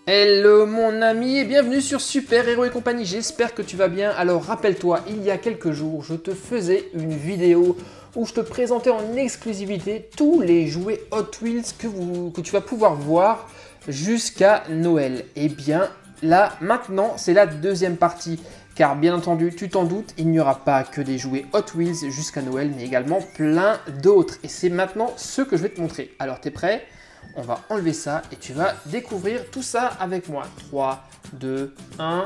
Hello mon ami et bienvenue sur Super Héros et compagnie, j'espère que tu vas bien. Alors rappelle-toi, il y a quelques jours, je te faisais une vidéo où je te présentais en exclusivité tous les jouets Hot Wheels que tu vas pouvoir voir jusqu'à Noël. Et bien là, maintenant, c'est la deuxième partie. Car bien entendu, tu t'en doutes, il n'y aura pas que des jouets Hot Wheels jusqu'à Noël, mais également plein d'autres. Et c'est maintenant ce que je vais te montrer. Alors t'es prêt ? On va enlever ça et tu vas découvrir tout ça avec moi. 3, 2, 1.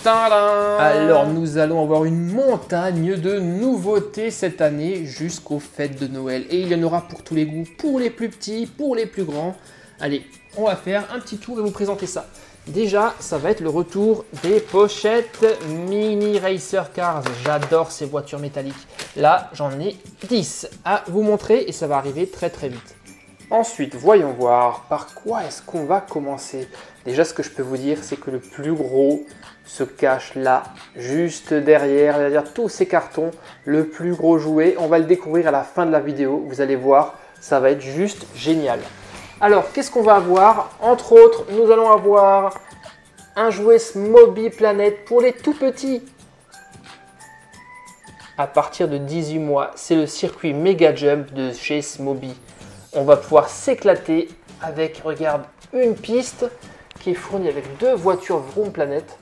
Tadam! Alors nous allons avoir une montagne de nouveautés cette année jusqu'aux fêtes de Noël. Et il y en aura pour tous les goûts, pour les plus petits, pour les plus grands. Allez, on va faire un petit tour et vous présenter ça. Déjà, ça va être le retour des pochettes Mini Racer Cars. J'adore ces voitures métalliques. Là, j'en ai 10 à vous montrer et ça va arriver très très vite. Ensuite, voyons voir par quoi est-ce qu'on va commencer. Déjà, ce que je peux vous dire, c'est que le plus gros se cache là, juste derrière tous ces cartons. Le plus gros jouet, on va le découvrir à la fin de la vidéo. Vous allez voir, ça va être juste génial. Alors, qu'est-ce qu'on va avoir? Entre autres, nous allons avoir un jouet Smoby Planet pour les tout petits. À partir de 18 mois, c'est le circuit Mega Jump de chez Smoby. On va pouvoir s'éclater avec, regarde, une piste qui est fournie avec deux voitures Vroom Planet.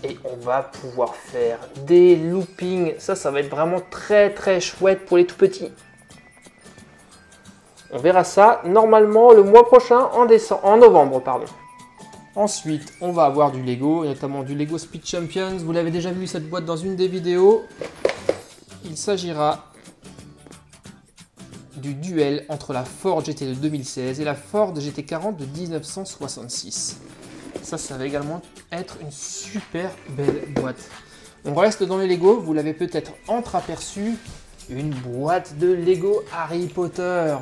Et on va pouvoir faire des loopings. Ça va être vraiment très très chouette pour les tout petits. On verra ça normalement le mois prochain en novembre, pardon. Ensuite, on va avoir du Lego, notamment du Lego Speed Champions. Vous l'avez déjà vu cette boîte dans une des vidéos. Il s'agira du duel entre la Ford GT de 2016 et la Ford GT40 de 1966. Ça va également être une super belle boîte. On reste dans les Lego, vous l'avez peut-être entreaperçu, une boîte de Lego Harry Potter.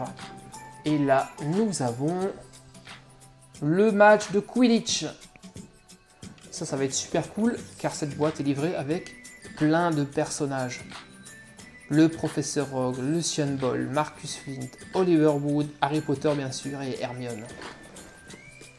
Et là, nous avons le match de Quidditch. Ça va être super cool car cette boîte est livrée avec plein de personnages. Le professeur Rogue, Lucian Ball, Marcus Flint, Oliver Wood, Harry Potter bien sûr et Hermione.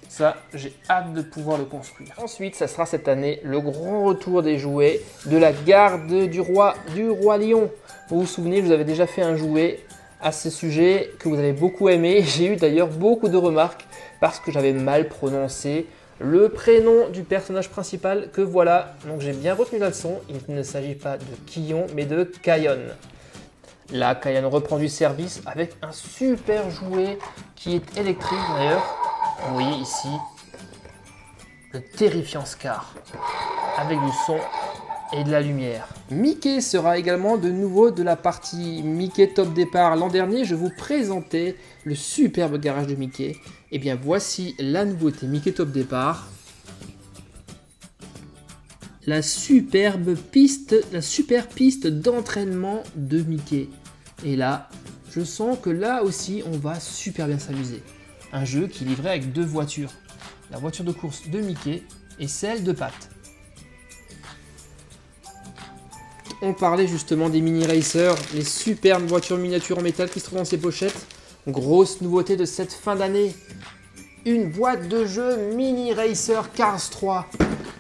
Ça, j'ai hâte de pouvoir le construire. Ensuite, ça sera cette année le grand retour des jouets de la garde du roi Lion. Vous vous souvenez, je vous avais déjà fait un jouet à ce sujet que vous avez beaucoup aimé. J'ai eu d'ailleurs beaucoup de remarques parce que j'avais mal prononcé le prénom du personnage principal que voilà. Donc j'ai bien retenu la leçon. Il ne s'agit pas de Kion mais de Kayon. Là, Kayon reprend du service avec un super jouet qui est électrique d'ailleurs. Vous voyez ici le terrifiant Scar avec du son et de la lumière. Mickey sera également de nouveau de la partie Mickey Top Départ. L'an dernier, je vous présentais le superbe garage de Mickey. Et bien voici la nouveauté Mickey Top Départ. La super piste d'entraînement de Mickey. Et là, je sens que là aussi, on va super bien s'amuser. Un jeu qui est livré avec deux voitures. La voiture de course de Mickey et celle de Pat. On parlait justement des mini racers, les superbes voitures miniatures en métal qui se trouvent dans ces pochettes. Grosse nouveauté de cette fin d'année, une boîte de jeu Mini Racer Cars 3.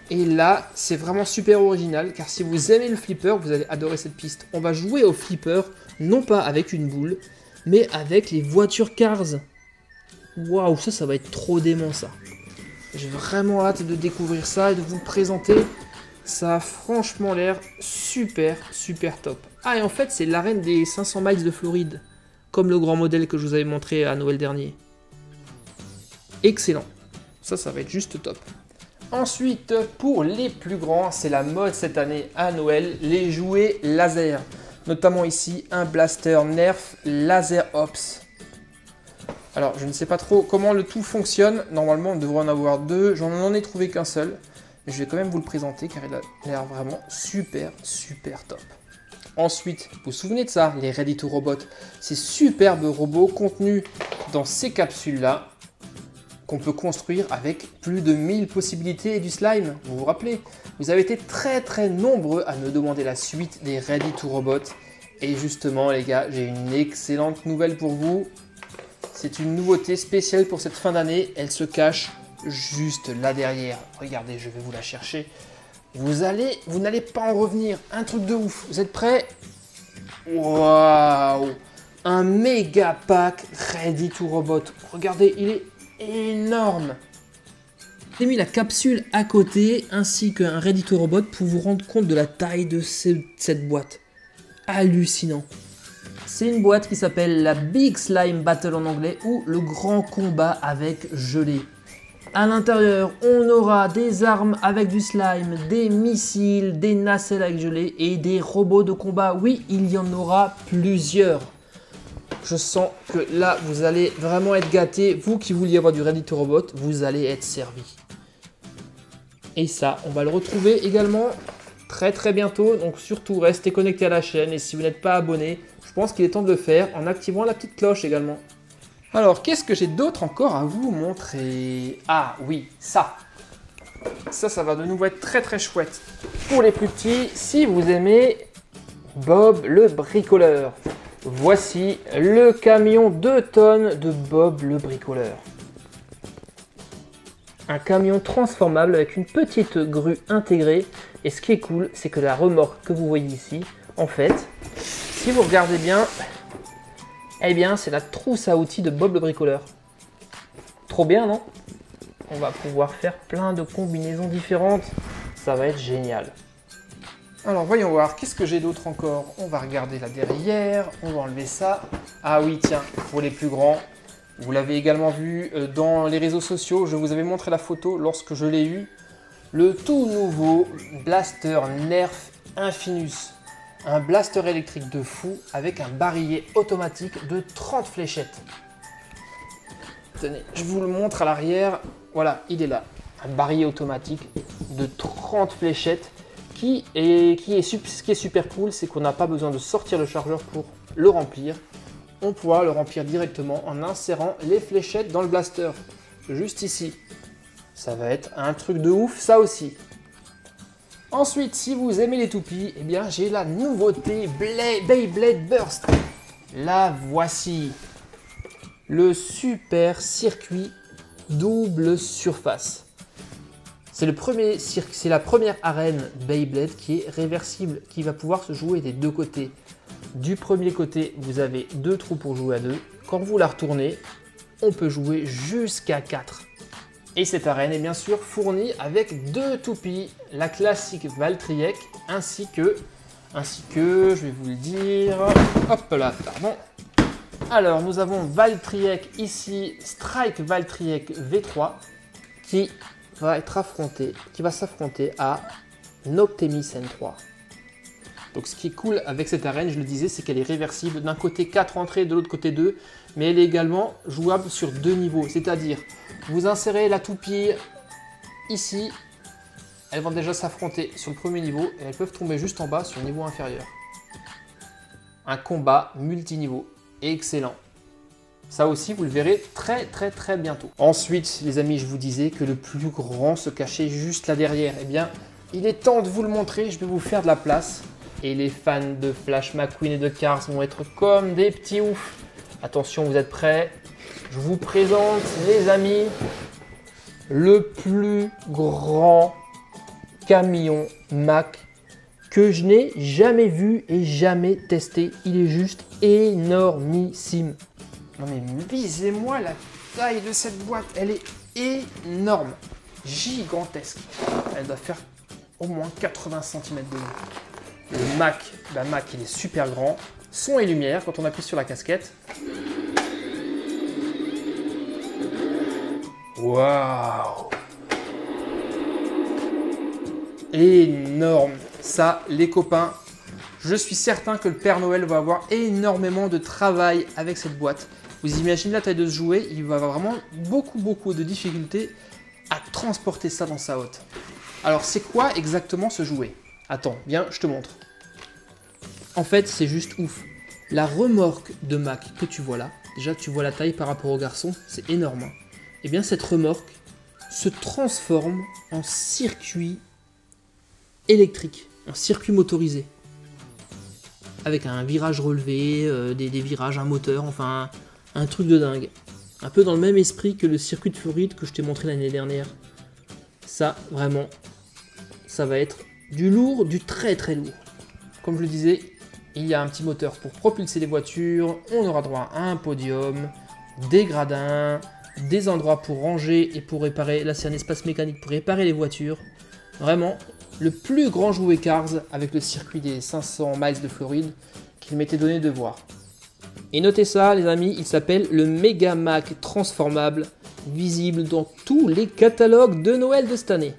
Et là, c'est vraiment super original car si vous aimez le flipper, vous allez adorer cette piste. On va jouer au flipper, non pas avec une boule, mais avec les voitures Cars. Waouh, ça va être trop dément ça. J'ai vraiment hâte de découvrir ça et de vous le présenter. Ça a franchement l'air super top. Ah et en fait c'est l'arène des 500 miles de Floride. Comme le grand modèle que je vous avais montré à Noël dernier. Excellent. Ça va être juste top. Ensuite pour les plus grands, c'est la mode cette année à Noël. Les jouets laser. Notamment ici un blaster Nerf Laser Ops. Alors je ne sais pas trop comment le tout fonctionne. Normalement on devrait en avoir deux. J'en ai trouvé qu'un seul. Je vais quand même vous le présenter car il a l'air vraiment super top. Ensuite, vous vous souvenez de ça, les Ready to Robot, ces superbes robots contenus dans ces capsules-là qu'on peut construire avec plus de 1000 possibilités et du slime. Vous vous rappelez? Vous avez été très nombreux à me demander la suite des Ready to Robot. Et justement les gars, j'ai une excellente nouvelle pour vous. C'est une nouveauté spéciale pour cette fin d'année. Elle se cache juste là derrière. Regardez, je vais vous la chercher. Vous n'allez pas en revenir. Un truc de ouf. Vous êtes prêts? Waouh! Un méga pack Ready to Robot. Regardez, il est énorme. J'ai mis la capsule à côté ainsi qu'un Ready to Robot pour vous rendre compte de la taille de cette boîte. Hallucinant. C'est une boîte qui s'appelle la Big Slime Battle en anglais ou le grand combat avec gelée. À l'intérieur, on aura des armes avec du slime, des missiles, des nacelles avec gelée et des robots de combat. Oui, il y en aura plusieurs. Je sens que là, vous allez vraiment être gâtés. Vous qui vouliez avoir du Ready to Robot, vous allez être servis. Et ça, on va le retrouver également très bientôt. Donc surtout, restez connectés à la chaîne. Et si vous n'êtes pas abonné, je pense qu'il est temps de le faire en activant la petite cloche également. Alors, qu'est-ce que j'ai d'autre encore à vous montrer? Ah oui, ça. Ça va de nouveau être très chouette. Pour les plus petits, si vous aimez Bob le bricoleur. Voici le camion 2 tonnes de Bob le bricoleur. Un camion transformable avec une petite grue intégrée. Et ce qui est cool, c'est que la remorque que vous voyez ici, en fait, si vous regardez bien, eh bien c'est la trousse à outils de Bob le bricoleur. Trop bien, non? On va pouvoir faire plein de combinaisons différentes. Ça va être génial. Alors voyons voir, qu'est-ce que j'ai d'autre encore? On va regarder là derrière, on va enlever ça. Ah oui, tiens, pour les plus grands, vous l'avez également vu dans les réseaux sociaux, je vous avais montré la photo lorsque je l'ai eu. Le tout nouveau Blaster Nerf Infinus. Un blaster électrique de fou avec un barillet automatique de 30 fléchettes. Tenez, je vous le montre à l'arrière. Voilà, il est là. Un barillet automatique de 30 fléchettes. Ce qui est super cool, c'est qu'on n'a pas besoin de sortir le chargeur pour le remplir. On pourra le remplir directement en insérant les fléchettes dans le blaster. Juste ici. Ça va être un truc de ouf, ça aussi. Ensuite, si vous aimez les toupies, eh bien j'ai la nouveauté Beyblade Burst. La voici. Le super circuit double surface. C'est la première arène Beyblade qui est réversible, qui va pouvoir se jouer des deux côtés. Du premier côté, vous avez 2 trous pour jouer à 2. Quand vous la retournez, on peut jouer jusqu'à 4. Et cette arène est bien sûr fournie avec 2 toupies, la classique Valtryek ainsi que, je vais vous le dire, hop là, pardon. Alors nous avons Valtryek ici, Strike Valtryek V3 qui va s'affronter à Noctemis N3. Donc ce qui est cool avec cette arène, je le disais, c'est qu'elle est réversible. D'un côté 4 entrées, de l'autre côté 2, mais elle est également jouable sur 2 niveaux. C'est-à-dire, vous insérez la toupie ici, elles vont déjà s'affronter sur le premier niveau et elles peuvent tomber juste en bas sur le niveau inférieur. Un combat multiniveau, excellent. Ça aussi, vous le verrez très bientôt. Ensuite, les amis, je vous disais que le plus grand se cachait juste là derrière. Eh bien, il est temps de vous le montrer, je vais vous faire de la place. Et les fans de Flash McQueen et de Cars vont être comme des petits oufs. Attention, vous êtes prêts? Je vous présente, les amis, le plus grand camion Mack que je n'ai jamais vu et jamais testé. Il est juste énormissime. Non mais visez-moi la taille de cette boîte. Elle est énorme, gigantesque. Elle doit faire au moins 80 cm de haut. Le Mack, il est super grand. Son et lumière quand on appuie sur la casquette. Waouh! Énorme! Ça, les copains, je suis certain que le Père Noël va avoir énormément de travail avec cette boîte. Vous imaginez la taille de ce jouet, il va avoir vraiment beaucoup de difficultés à transporter ça dans sa hotte. Alors, c'est quoi exactement ce jouet? Attends, viens, je te montre. En fait, c'est juste ouf. La remorque de Mack que tu vois là, déjà tu vois la taille par rapport au garçon, c'est énorme. Hein. Et bien cette remorque se transforme en circuit électrique, en circuit motorisé. Avec un virage relevé, des virages, un moteur, enfin un truc de dingue. Un peu dans le même esprit que le circuit de Floride que je t'ai montré l'année dernière. Ça, vraiment, ça va être du lourd, du très très lourd. Comme je le disais, il y a un petit moteur pour propulser les voitures. On aura droit à un podium, des gradins, des endroits pour ranger et pour réparer. Là, c'est un espace mécanique pour réparer les voitures. Vraiment, le plus grand jouet Cars avec le circuit des 500 miles de Floride qu'il m'était donné de voir. Et notez ça, les amis, il s'appelle le Megamac transformable, visible dans tous les catalogues de Noël de cette année.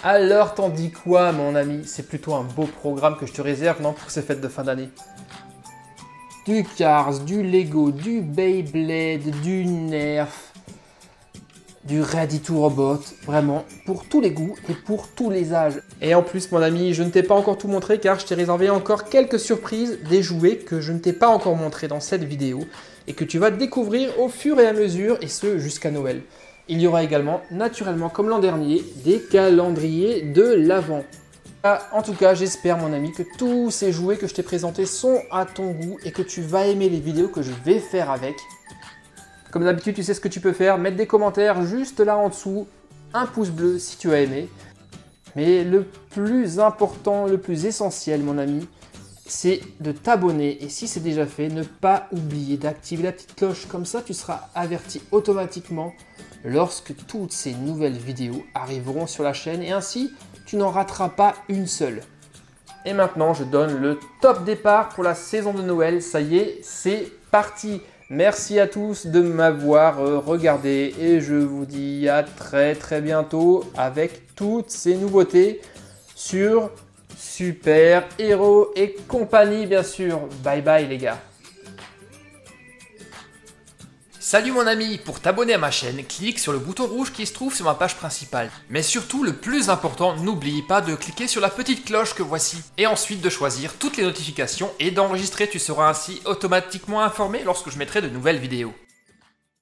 Alors, t'en dis quoi, mon ami? C'est plutôt un beau programme que je te réserve, non, pour ces fêtes de fin d'année. Du Cars, du Lego, du Beyblade, du Nerf, du Ready2 Robot, vraiment, pour tous les goûts et pour tous les âges. Et en plus, mon ami, je ne t'ai pas encore tout montré car je t'ai réservé encore quelques surprises des jouets que je ne t'ai pas encore montré dans cette vidéo et que tu vas découvrir au fur et à mesure, et ce jusqu'à Noël. Il y aura également, naturellement comme l'an dernier, des calendriers de l'Avent. En tout cas, j'espère, mon ami, que tous ces jouets que je t'ai présentés sont à ton goût et que tu vas aimer les vidéos que je vais faire avec. Comme d'habitude, tu sais ce que tu peux faire, mettre des commentaires juste là en dessous, un pouce bleu si tu as aimé. Mais le plus important, le plus essentiel, mon ami, c'est de t'abonner. Et si c'est déjà fait, ne pas oublier d'activer la petite cloche. Comme ça, tu seras averti automatiquement lorsque toutes ces nouvelles vidéos arriveront sur la chaîne. Et ainsi, tu n'en rateras pas une seule. Et maintenant, je donne le top départ pour la saison de Noël. Ça y est, c'est parti! Merci à tous de m'avoir regardé et je vous dis à très bientôt avec toutes ces nouveautés sur Super Héros et compagnie, bien sûr. Bye bye les gars. Salut mon ami, pour t'abonner à ma chaîne, clique sur le bouton rouge qui se trouve sur ma page principale. Mais surtout, le plus important, n'oublie pas de cliquer sur la petite cloche que voici. Et ensuite de choisir toutes les notifications et d'enregistrer, tu seras ainsi automatiquement informé lorsque je mettrai de nouvelles vidéos.